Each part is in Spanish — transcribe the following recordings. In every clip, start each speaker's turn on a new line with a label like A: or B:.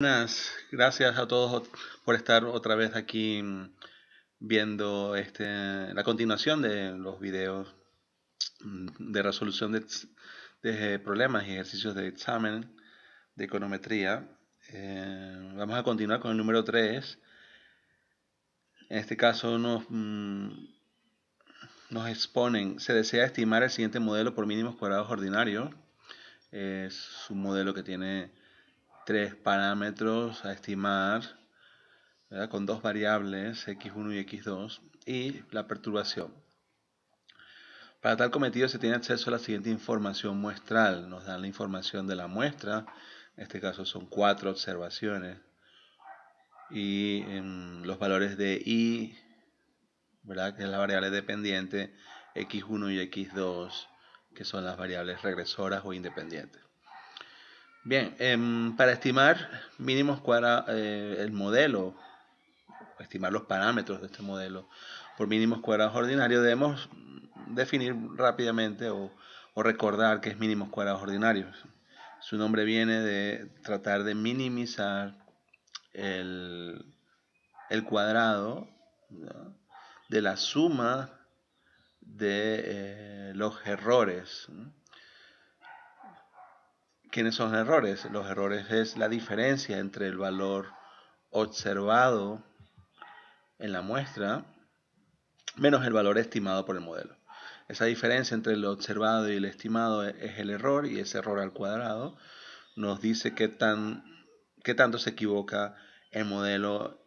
A: Buenas, gracias a todos por estar otra vez aquí viendo la continuación de los videos de resolución de problemas y ejercicios de examen de econometría. Vamos a continuar con el número 3. En este caso nos exponen, se desea estimar el siguiente modelo por mínimos cuadrados ordinarios. Es un modelo que tiene tres parámetros a estimar, ¿verdad? Con dos variables, x1 y x2, y la perturbación. Para tal cometido se tiene acceso a la siguiente información muestral. Nos dan la información de la muestra, en este caso son 4 observaciones, y los valores de y, ¿verdad? Que es la variable dependiente, x1 y x2, que son las variables regresoras o independientes. Bien, para estimar mínimos el modelo, estimar los parámetros de este modelo por mínimos cuadrados ordinarios, debemos definir rápidamente o recordar qué es mínimos cuadrados ordinarios. Su nombre viene de tratar de minimizar el cuadrado, ¿no?, de la suma de los errores. ¿Quiénes son errores? Los errores es la diferencia entre el valor observado en la muestra menos el valor estimado por el modelo. Esa diferencia entre lo observado y el estimado es el error, y ese error al cuadrado nos dice qué tanto se equivoca el modelo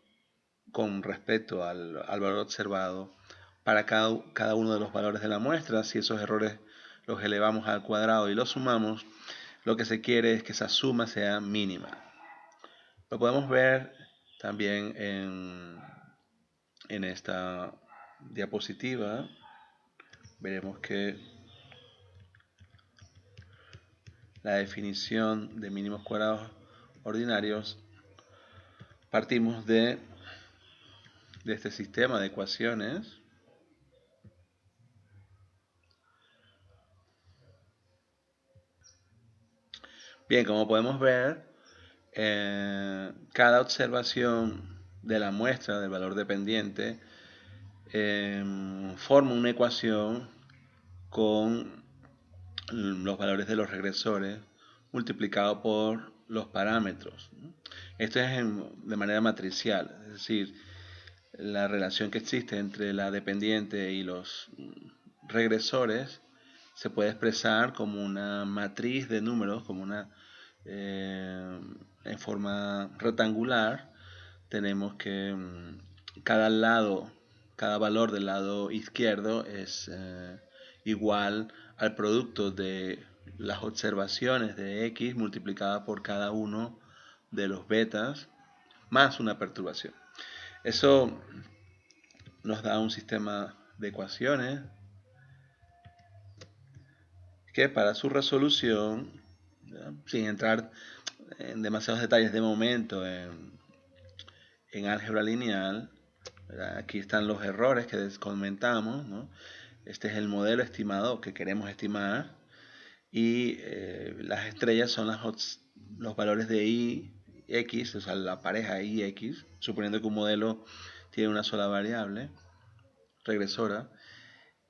A: con respecto al valor observado para cada uno de los valores de la muestra. Si esos errores los elevamos al cuadrado y los sumamos, lo que se quiere es que esa suma sea mínima. Lo podemos ver también en esta diapositiva. Veremos que la definición de mínimos cuadrados ordinarios, partimos de este sistema de ecuaciones. Bien, como podemos ver, cada observación de la muestra del valor dependiente forma una ecuación con los valores de los regresores multiplicado por los parámetros. Esto es de manera matricial, es decir, la relación que existe entre la dependiente y los regresores se puede expresar como una matriz de números, como en forma rectangular. Tenemos que cada valor del lado izquierdo es igual al producto de las observaciones de x multiplicada por cada uno de los betas más una perturbación. Eso nos da un sistema de ecuaciones que, para su resolución, ¿ya?, sin entrar en demasiados detalles de momento en álgebra lineal, ¿verdad?, aquí están los errores que comentamos, ¿no? Este es el modelo estimado que queremos estimar, y las estrellas son los valores de y, x, o sea, la pareja y x, suponiendo que un modelo tiene una sola variable regresora,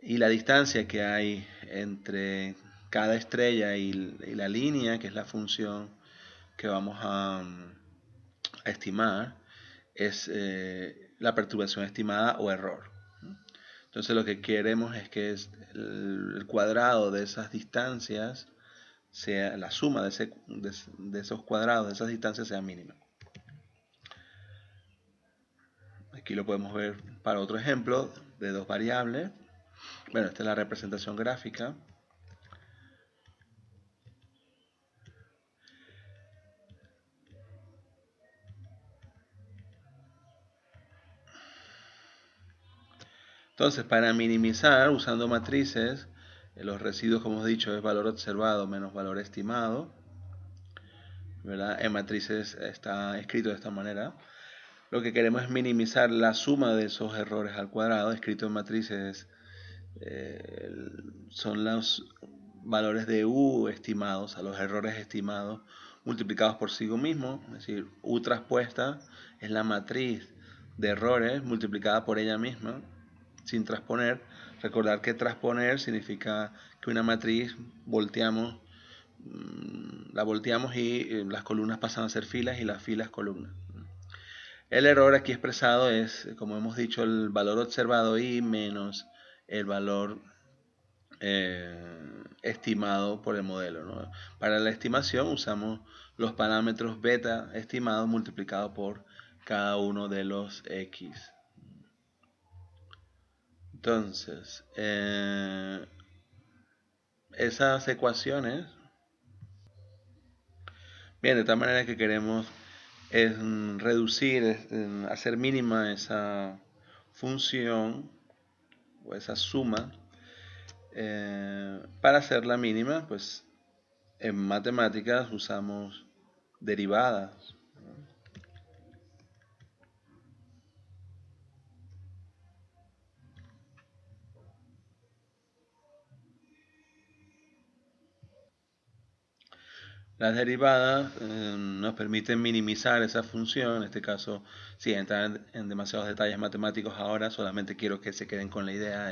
A: y la distancia que hay entre cada estrella y la línea, que es la función que vamos a estimar, es la perturbación estimada o error. Entonces lo que queremos es que el cuadrado de esas distancias sea, la suma de esos cuadrados de esas distancias sea mínima. Aquí lo podemos ver para otro ejemplo de dos variables. Bueno, esta es la representación gráfica. Entonces, para minimizar, usando matrices, los residuos, como hemos dicho, es valor observado menos valor estimado, ¿verdad? En matrices está escrito de esta manera. Lo que queremos es minimizar la suma de esos errores al cuadrado. Escrito en matrices son los valores de u estimados, a los errores estimados multiplicados por sí mismo, es decir, U transpuesta es la matriz de errores multiplicada por ella misma, sin transponer. Recordar que transponer significa que una matriz la volteamos y las columnas pasan a ser filas y las filas columnas. El error aquí expresado es, como hemos dicho, el valor observado y menos el valor estimado por el modelo, ¿no? Para la estimación usamos los parámetros beta estimados multiplicados por cada uno de los x. Entonces, esas ecuaciones, bien, de tal manera que queremos es reducir, hacer mínima esa función o esa suma. Para hacerla mínima, pues en matemáticas usamos derivadas. Las derivadas nos permiten minimizar esa función. En este caso, sin entrar en demasiados detalles matemáticos ahora, solamente quiero que se queden con la idea,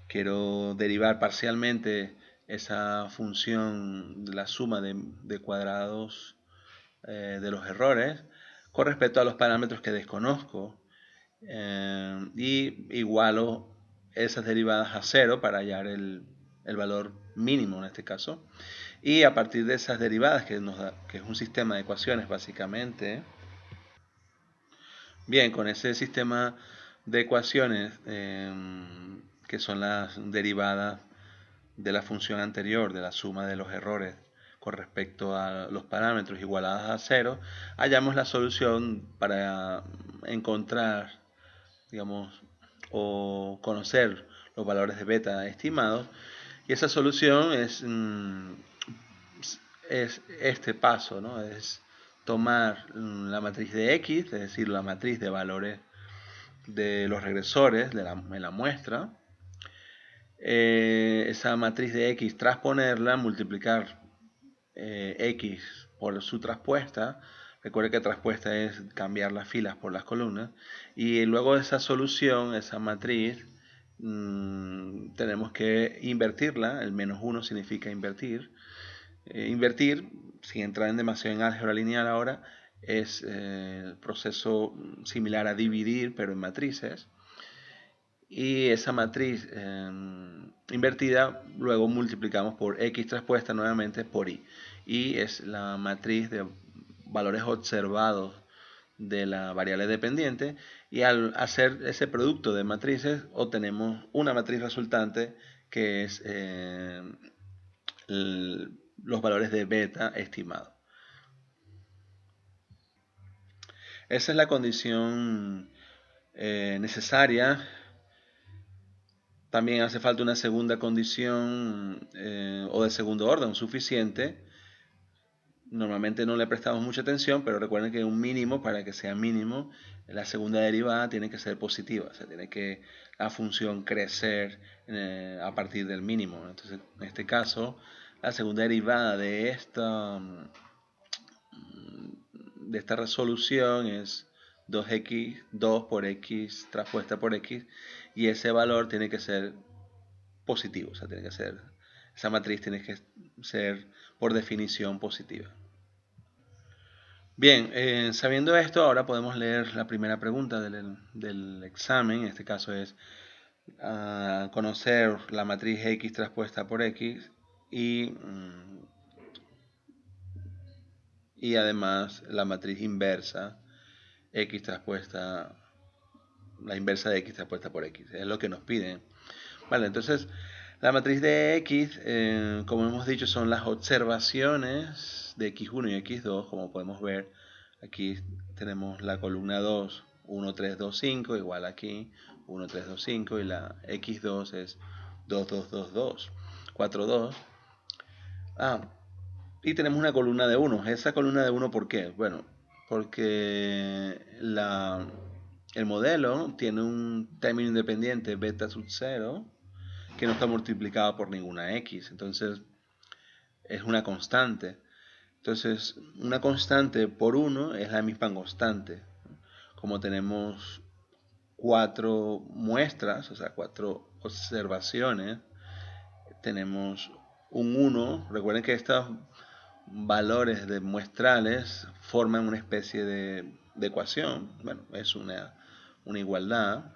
A: quiero derivar parcialmente esa función, la suma de cuadrados de los errores con respecto a los parámetros que desconozco, y igualo esas derivadas a cero para hallar el valor mínimo en este caso. Y a partir de esas derivadas, que es un sistema de ecuaciones básicamente, bien, con ese sistema de ecuaciones, que son las derivadas de la función anterior, de la suma de los errores con respecto a los parámetros igualadas a cero, hallamos la solución para encontrar, digamos, o conocer los valores de beta estimados. Y esa solución es este paso, ¿no? Es tomar la matriz de X, es decir, la matriz de valores de los regresores en la muestra. Esa matriz de X, transponerla, multiplicar X por su traspuesta. Recuerde que traspuesta es cambiar las filas por las columnas. Y luego de esa solución, esa matriz, tenemos que invertirla. El -1 significa invertir. Invertir, sin entrar en demasiado en álgebra lineal ahora, es el proceso similar a dividir, pero en matrices. Y esa matriz invertida luego multiplicamos por X traspuesta nuevamente por Y. Y es la matriz de valores observados de la variable dependiente, y al hacer ese producto de matrices obtenemos una matriz resultante que es los valores de beta estimados. Esa es la condición necesaria. También hace falta una segunda condición o de segundo orden suficiente. Normalmente no le prestamos mucha atención, pero recuerden que un mínimo, para que sea mínimo, la segunda derivada tiene que ser positiva. O sea, tiene que la función crecer a partir del mínimo. Entonces, en este caso, la segunda derivada de esta resolución es 2x, 2 por x transpuesta por x, y ese valor tiene que ser positivo, o sea, esa matriz tiene que ser por definición positiva. Bien, sabiendo esto, ahora podemos leer la primera pregunta del examen. En este caso es conocer la matriz X transpuesta por X y además la matriz inversa X transpuesta, la inversa de X transpuesta por X. Es lo que nos piden. Vale, entonces la matriz de X, como hemos dicho, son las observaciones de X1 y X2. Como podemos ver, aquí tenemos la columna 2, 1, 3, 2, 5, igual aquí, 1, 3, 2, 5, y la X2 es 2, 2, 2, 2, 4, 2. Y tenemos una columna de 1. Esa columna de 1, ¿por qué? Bueno, porque el modelo tiene un término independiente beta sub 0 que no está multiplicado por ninguna x, entonces es una constante. Entonces, una constante por 1 es la misma constante. Como tenemos 4 muestras, o sea, 4 observaciones, tenemos un 1. Recuerden que estos valores de muestrales forman una especie de ecuación. Bueno, es una igualdad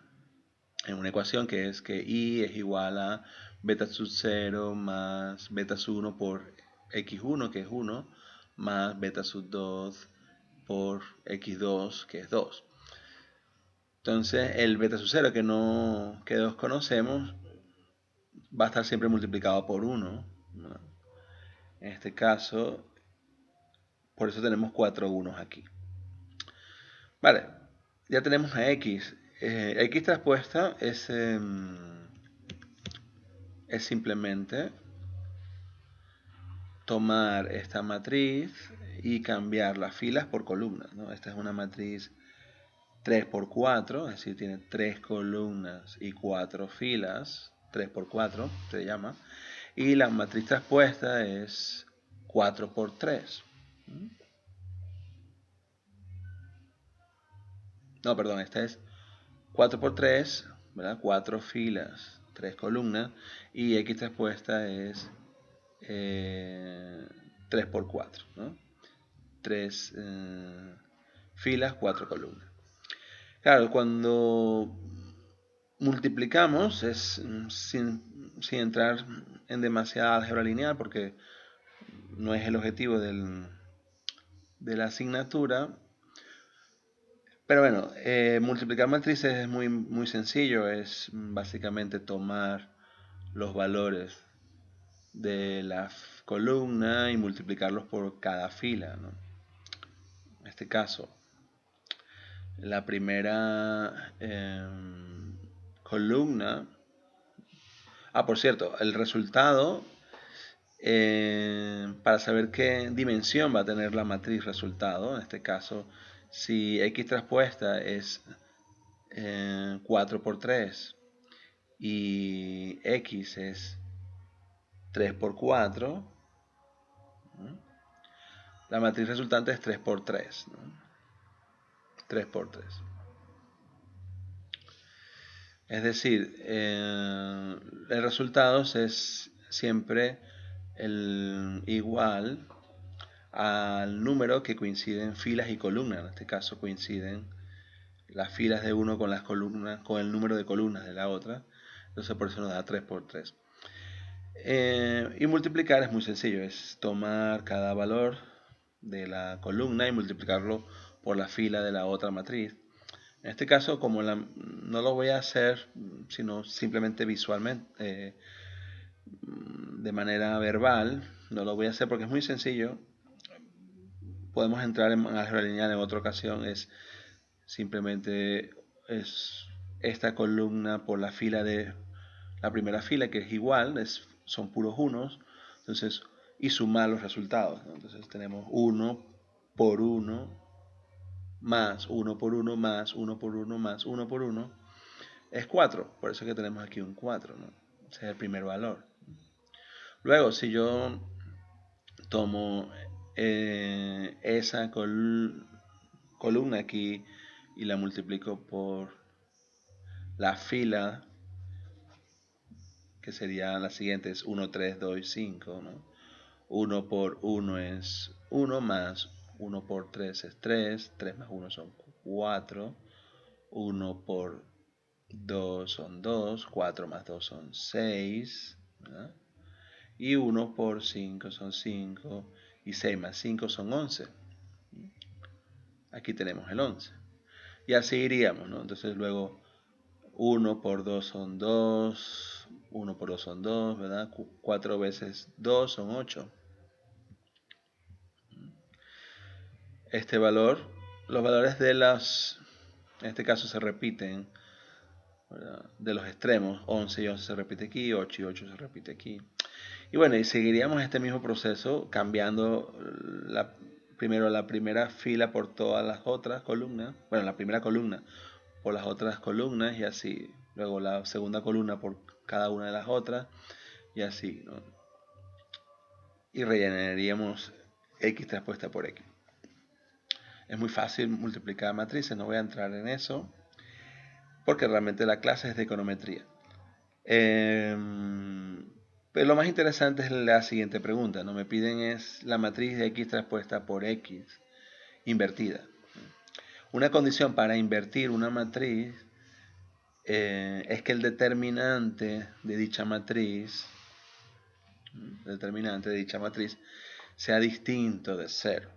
A: en una ecuación que es que y es igual a beta sub 0 más beta sub 1 por x1, que es 1, más beta sub 2 por x2, que es 2. Entonces el beta sub 0 que desconocemos va a estar siempre multiplicado por 1, ¿no? En este caso, por eso tenemos 4 unos aquí. Vale, ya tenemos a x. X traspuesta es simplemente tomar esta matriz y cambiar las filas por columnas, ¿no? Esta es una matriz 3 por 4, es decir, tiene 3 columnas y 4 filas, 3 por 4 se llama, y la matriz traspuesta es 4 por 3. No, perdón, esta es 4 por 3, ¿verdad? 4 filas, 3 columnas, y X traspuesta es 3 por 4, ¿no? 3 filas, 4 columnas. Claro, cuando multiplicamos es sin entrar en demasiada álgebra lineal, porque no es el objetivo de la asignatura. Pero bueno, multiplicar matrices es muy sencillo, es básicamente tomar los valores de la columna y multiplicarlos por cada fila, ¿no? En este caso, la primera columna. Por cierto, el resultado, para saber qué dimensión va a tener la matriz resultado, en este caso, si X traspuesta es 4 por 3 y X es 3 por 4, ¿no? La matriz resultante es 3 por 3, ¿no? 3 por 3. Es decir, el resultado es siempre el igual al número que coinciden filas y columnas. En este caso coinciden las filas de uno con las columnas, con el número de columnas de la otra. Entonces por eso nos da 3 por 3. Y multiplicar es muy sencillo, es tomar cada valor de la columna y multiplicarlo por la fila de la otra matriz. En este caso, como no lo voy a hacer, sino simplemente visualmente, de manera verbal, no lo voy a hacer porque es muy sencillo. Podemos entrar en álgebra lineal en otra ocasión, es simplemente es esta columna por la fila de la primera fila, que es igual, son puros unos, entonces, y sumar los resultados, ¿no? Entonces tenemos 1 por 1 más 1 por 1 más 1 por 1 más 1 por 1 es 4, por eso es que tenemos aquí un 4, ¿no? Ese es el primer valor. Luego, si yo tomo esa columna aquí y la multiplico por la fila, que sería la siguiente, es 1, 3, 2, 5, ¿no? 1 por 1 es 1, más 1 por 3 es 3, 3 más 1 son 4, 1 por 2 son 2, 4 más 2 son 6, ¿verdad? Y 1 por 5 son 5, y 6 más 5 son 11. Aquí tenemos el 11. Y así iríamos, ¿no? Entonces luego 1 por 2 son 2, 1 por 2 son 2, ¿verdad? 4 veces 2 son 8. Este valor, los valores de en este caso se repiten, ¿verdad? De los extremos, 11 y 11 se repite aquí, 8 y 8 se repite aquí. Y bueno, y seguiríamos este mismo proceso cambiando primero la primera fila por todas las otras columnas, bueno, la primera columna por las otras columnas y así, luego la segunda columna por cada una de las otras y así, ¿no? Y rellenaríamos X transpuesta por X. Es muy fácil multiplicar matrices, no voy a entrar en eso, porque realmente la clase es de econometría. Pero lo más interesante es la siguiente pregunta, ¿no? Me piden es la matriz de X transpuesta por X invertida. Una condición para invertir una matriz es que el determinante de dicha matriz sea distinto de cero.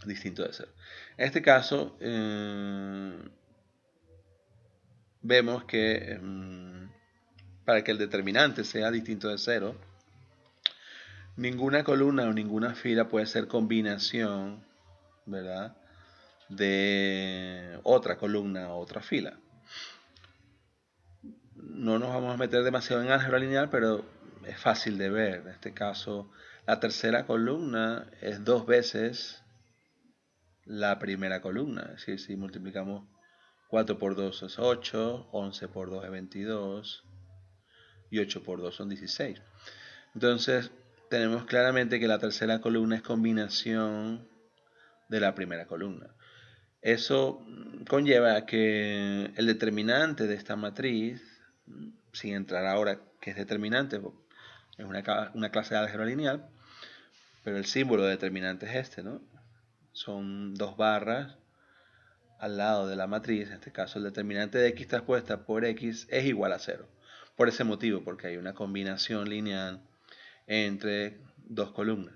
A: En este caso, vemos que para que el determinante sea distinto de cero, ninguna columna o ninguna fila puede ser combinación, ¿verdad?, de otra columna o otra fila. No nos vamos a meter demasiado en álgebra lineal, pero es fácil de ver. En este caso, la tercera columna es 2 veces la primera columna. Es decir, si multiplicamos 4 por 2 es 8, 11 por 2 es 22 y 8 por 2 son 16. Entonces, tenemos claramente que la tercera columna es combinación de la primera columna. Eso conlleva a que el determinante de esta matriz, sin entrar ahora que es determinante, es una clase de álgebra lineal, pero el símbolo de determinante es este, ¿no? Son 2 barras al lado de la matriz. En este caso, el determinante de X transpuesta por X es igual a 0. Por ese motivo, porque hay una combinación lineal entre 2 columnas.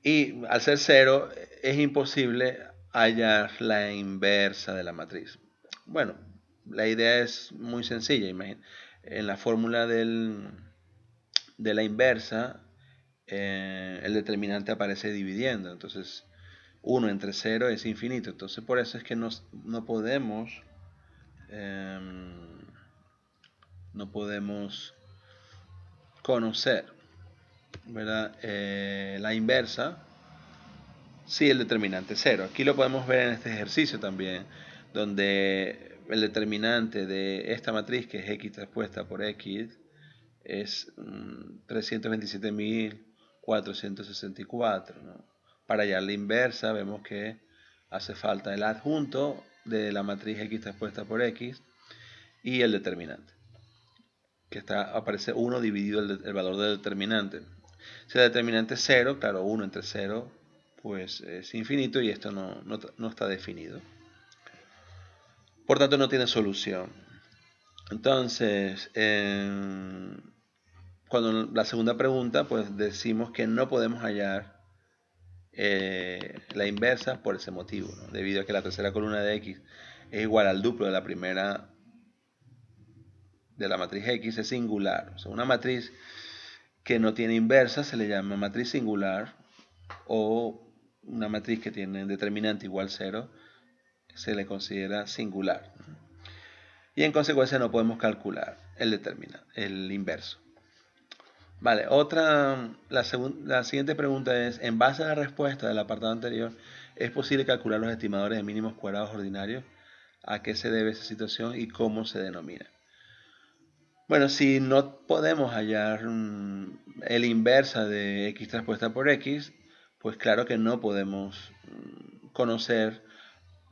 A: Y al ser 0, es imposible hallar la inversa de la matriz. Bueno, la idea es muy sencilla. En la fórmula de la inversa, el determinante aparece dividiendo. Entonces, 1 entre 0 es infinito. Entonces, por eso es que no podemos conocer, ¿verdad?, la inversa si el determinante es 0. Aquí lo podemos ver en este ejercicio también, donde el determinante de esta matriz, que es X transpuesta por X, es 327.464, ¿no? Para hallar la inversa vemos que hace falta el adjunto de la matriz X transpuesta por X y el determinante, que aparece 1 dividido el valor del determinante. Si el determinante es 0, claro, 1 entre 0 pues es infinito y esto no está definido. Por tanto, no tiene solución. Entonces, cuando la segunda pregunta, pues decimos que no podemos hallar la inversa por ese motivo, ¿no? Debido a que la tercera columna de X es igual al duplo de la primera de la matriz X, es singular. O sea, una matriz que no tiene inversa se le llama matriz singular, o una matriz que tiene determinante igual 0 se le considera singular. Y en consecuencia no podemos calcular el inverso. Vale, la siguiente pregunta es, en base a la respuesta del apartado anterior, ¿es posible calcular los estimadores de mínimos cuadrados ordinarios? ¿A qué se debe esa situación y cómo se denomina? Bueno, si no podemos hallar el inversa de X transpuesta por X, pues claro que no podemos conocer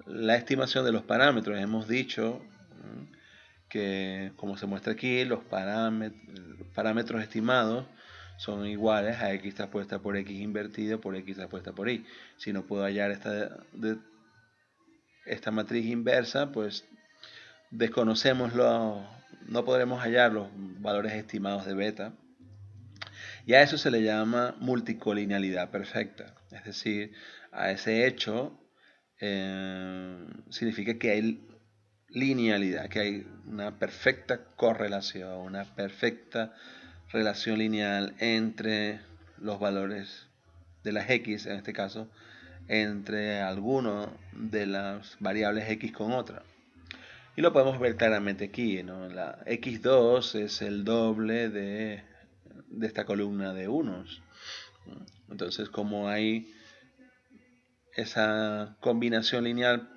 A: la estimación de los parámetros. Hemos dicho que, como se muestra aquí, los parámetros estimados son iguales a X transpuesta por X invertido por X transpuesta por Y. Si no puedo hallar esta matriz inversa, pues no podremos hallar los valores estimados de beta. Y a eso se le llama multicolinealidad perfecta. Es decir, a ese hecho significa que hay linealidad, que hay una perfecta correlación, una perfecta relación lineal entre los valores de las X, en este caso, entre alguno de las variables X con otra. Y lo podemos ver claramente aquí, ¿no? La X2 es el doble de esta columna de unos. Entonces, como hay esa combinación lineal,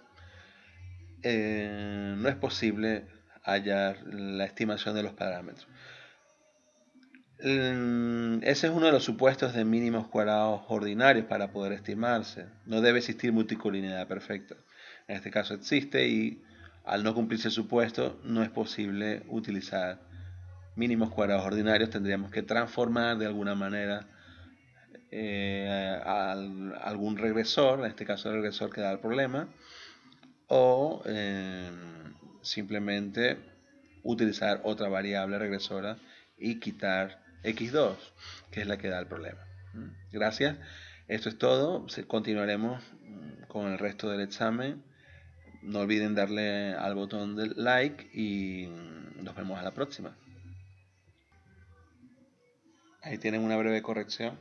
A: no es posible hallar la estimación de los parámetros. Ese es uno de los supuestos de mínimos cuadrados ordinarios para poder estimarse. No debe existir multicolinealidad perfecta. En este caso existe y al no cumplirse el supuesto no es posible utilizar mínimos cuadrados ordinarios. Tendríamos que transformar de alguna manera algún regresor, en este caso el regresor que da el problema, o simplemente utilizar otra variable regresora y quitar x2, que es la que da el problema. Gracias. Esto es todo. Continuaremos con el resto del examen. No olviden darle al botón de like y nos vemos a la próxima. Ahí tienen una breve corrección.